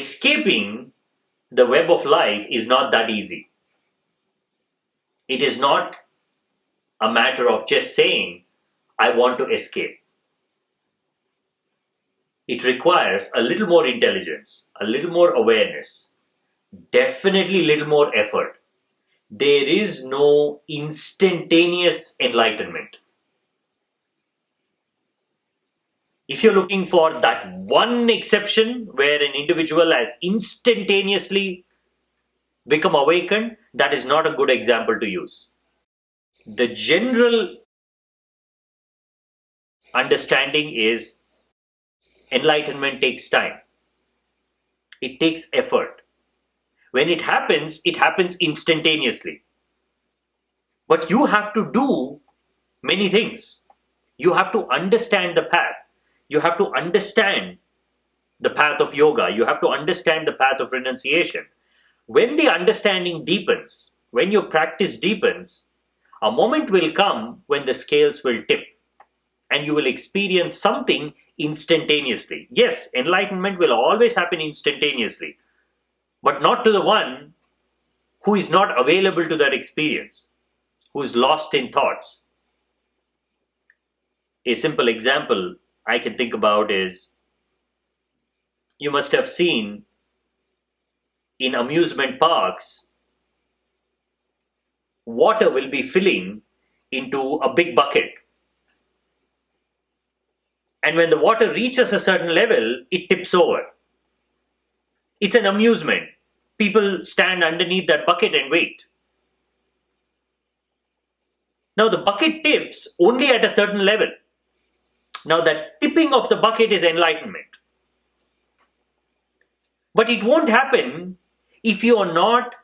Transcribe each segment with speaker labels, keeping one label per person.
Speaker 1: escaping the web of life is not that easy. It is not a matter of just saying, I want to escape. It requires a little more intelligence, a little more awareness, definitely a little more effort. There is no instantaneous enlightenment. If you're looking for that one exception where an individual has instantaneously become awakened, that is not a good example to use. The general understanding is enlightenment takes time. It takes effort. When it happens instantaneously. But you have to do many things. You have to understand the path. You have to understand the path of yoga. You have to understand the path of renunciation. When the understanding deepens, when your practice deepens, a moment will come when the scales will tip and you will experience something instantaneously. Yes, enlightenment will always happen instantaneously, but not to the one who is not available to that experience, who is lost in thoughts. A simple example I can think about is, you must have seen in amusement parks, water will be filling into a big bucket. And when the water reaches a certain level, it tips over. It's an amusement. People stand underneath that bucket and wait. Now the bucket tips only at a certain level. Now that tipping of the bucket is enlightenment. But it won't happen if you are not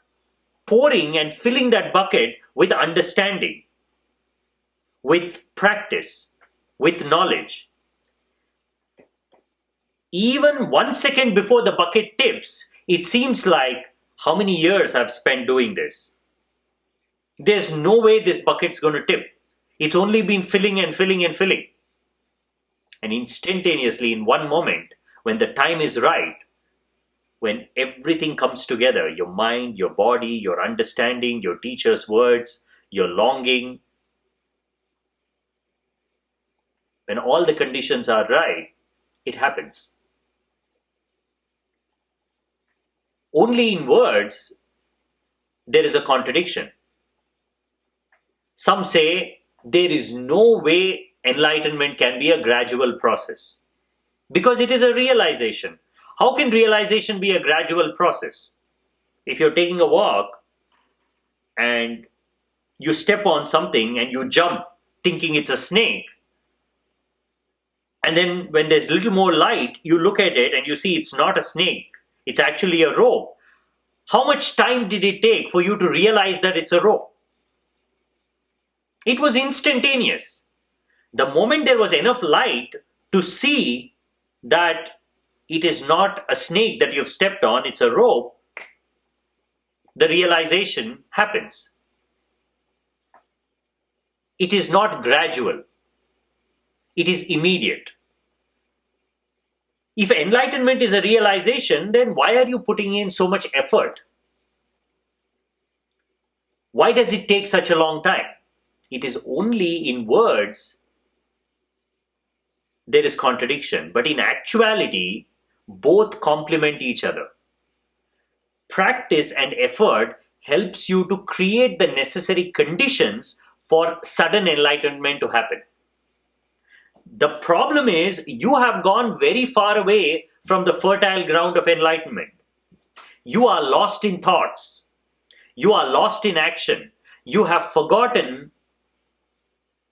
Speaker 1: pouring and filling that bucket with understanding, with practice, with knowledge. Even 1 second before the bucket tips, it seems like how many years I've spent doing this. There's no way this bucket's going to tip. It's only been filling and filling and filling. And instantaneously, in one moment, when the time is right, when everything comes together, your mind, your body, your understanding, your teacher's words, your longing, when all the conditions are right, it happens. Only in words, there is a contradiction. Some say there is no way enlightenment can be a gradual process because it is a realization. How can realization be a gradual process? If you're taking a walk and you step on something and you jump thinking it's a snake, and then when there's little more light, you look at it and you see it's not a snake, it's actually a rope. How much time did it take for you to realize that it's a rope? It was instantaneous. The moment there was enough light to see that it is not a snake that you've stepped on, it's a rope, the realization happens. It is not gradual. It is immediate. If enlightenment is a realization, then why are you putting in so much effort? Why does it take such a long time? It is only in words there is contradiction, but in actuality, both complement each other. Practice and effort helps you to create the necessary conditions for sudden enlightenment to happen. The problem is you have gone very far away from the fertile ground of enlightenment. You are lost in thoughts. You are lost in action. You have forgotten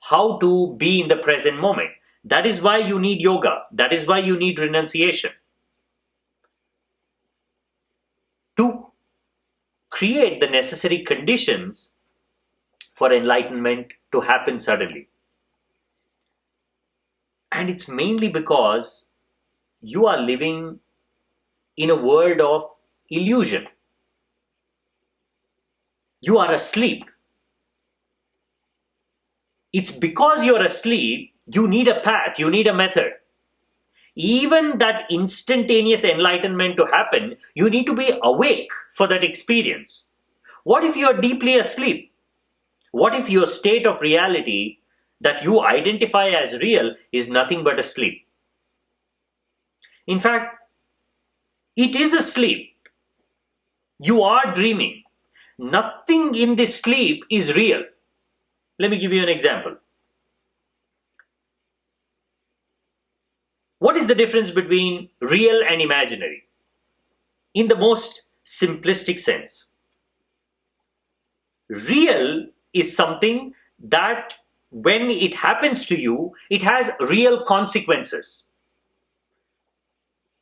Speaker 1: how to be in the present moment. That is why you need yoga. That is why you need renunciation. To create the necessary conditions for enlightenment to happen suddenly. And it's mainly because you are living in a world of illusion. You are asleep. It's because you're asleep, you need a path, you need a method. Even that instantaneous enlightenment to happen, you need to be awake for that experience. What if you are deeply asleep? What if your state of reality that you identify as real is nothing but a sleep? In fact, it is a sleep. You are dreaming. Nothing in this sleep is real. Let me give you an example. What is the difference between real and imaginary? In the most simplistic sense, real is something that when it happens to you, it has real consequences.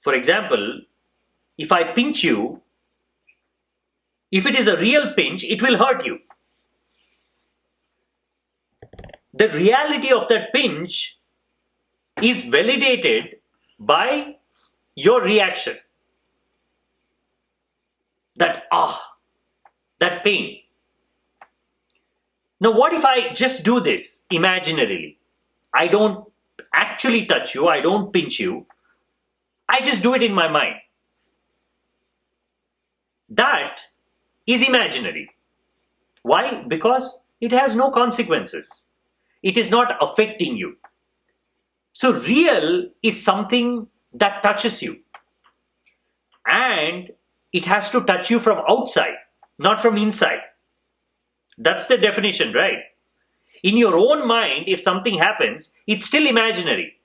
Speaker 1: For example, if I pinch you, if it is a real pinch, it will hurt you. The reality of that pinch is validated by your reaction. That pain. Now, what if I just do this imaginarily? I don't actually touch you, I don't pinch you, I just do it in my mind. That is imaginary. Why? Because it has no consequences. It is not affecting you. So, real is something that touches you. And it has to touch you from outside, not from inside. That's the definition, right? In your own mind, if something happens, it's still imaginary.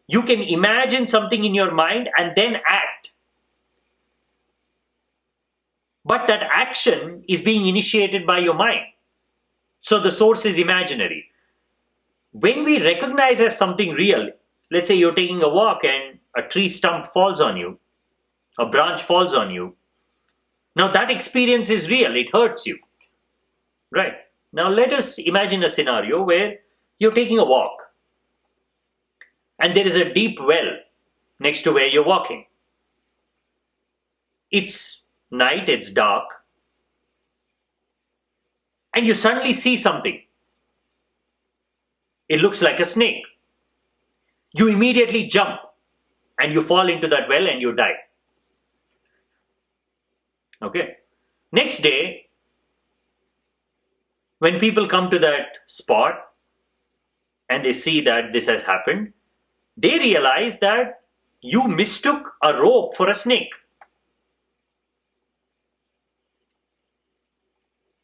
Speaker 1: You can imagine something in your mind and then act. But that action is being initiated by your mind. So the source is imaginary. When we recognize as something real, let's say you're taking a walk and a tree stump falls on you, a branch falls on you. Now that experience is real, it hurts you. Right. Now let us imagine a scenario where you're taking a walk and there is a deep well next to where you're walking. It's night, it's dark, and you suddenly see something. It looks like a snake. You immediately jump and you fall into that well and you die. Okay. Next day, when people come to that spot and they see that this has happened, they realize that you mistook a rope for a snake.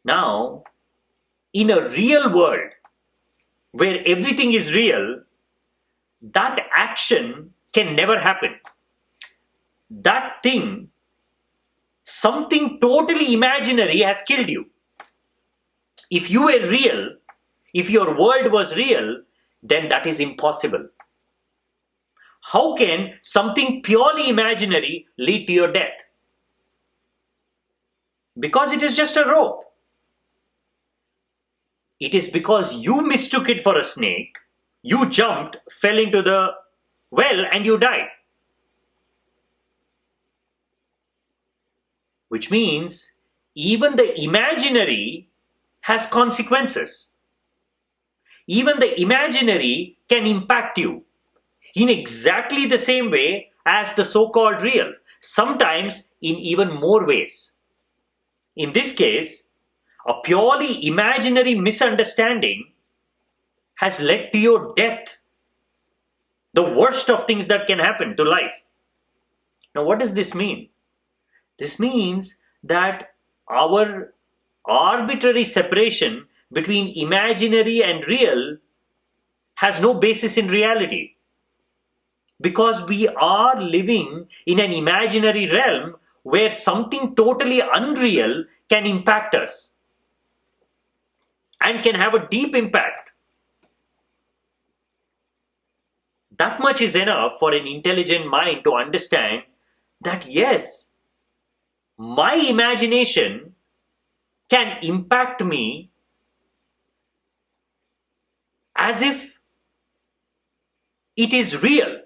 Speaker 1: Now, in a real world where everything is real, that action can never happen. That thing, something totally imaginary, has killed you. If you were real, if your world was real, then that is impossible. How can something purely imaginary lead to your death? Because it is just a rope. It is because you mistook it for a snake, you jumped, fell into the well, and you died. Which means even the imaginary has consequences. Even the imaginary can impact you in exactly the same way as the so-called real, sometimes in even more ways. In this case, a purely imaginary misunderstanding has led to your death, the worst of things that can happen to life. Now, what does this mean? This means that our arbitrary separation between imaginary and real has no basis in reality, because we are living in an imaginary realm where something totally unreal can impact us and can have a deep impact. That much is enough for an intelligent mind to understand that yes, my imagination can impact me as if it is real.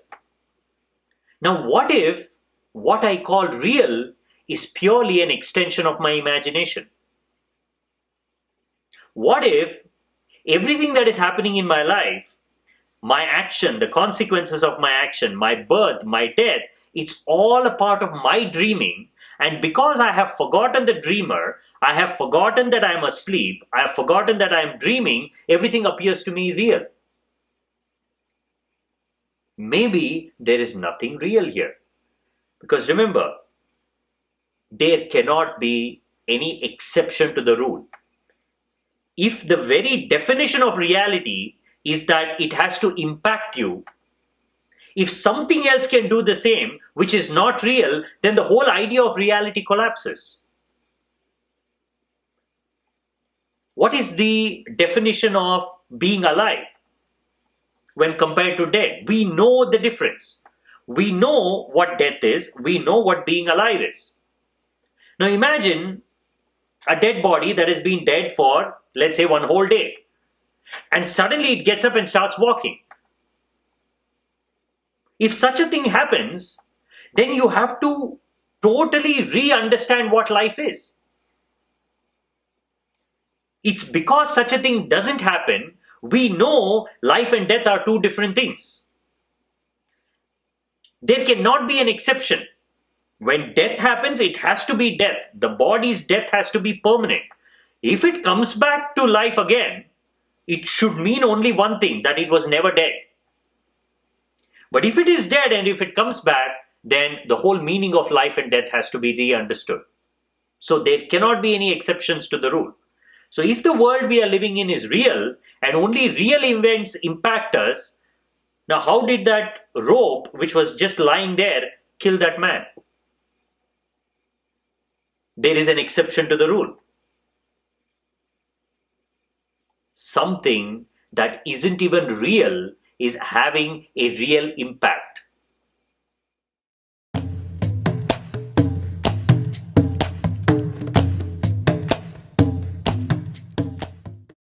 Speaker 1: Now, what if what I call real is purely an extension of my imagination? What if everything that is happening in my life, my action, the consequences of my action, my birth, my death, it's all a part of my dreaming. And because I have forgotten the dreamer, I have forgotten that I'm asleep, I have forgotten that I'm dreaming, everything appears to me real. Maybe there is nothing real here. Because remember, there cannot be any exception to the rule. If the very definition of reality is that it has to impact you, if something else can do the same, which is not real, then the whole idea of reality collapses. What is the definition of being alive when compared to dead? We know the difference. We know what death is, we know what being alive is. Now imagine a dead body that has been dead for, let's say, one whole day, and suddenly it gets up and starts walking. If such a thing happens, then you have to totally re-understand what life is. It's because such a thing doesn't happen, we know life and death are two different things. There cannot be an exception. When death happens, it has to be death. The body's death has to be permanent. If it comes back to life again, it should mean only one thing, that it was never dead. But if it is dead and if it comes back, then the whole meaning of life and death has to be re-understood. So there cannot be any exceptions to the rule. So if the world we are living in is real and only real events impact us, now how did that rope, which was just lying there, kill that man? There is an exception to the rule. Something that isn't even real is having a real impact.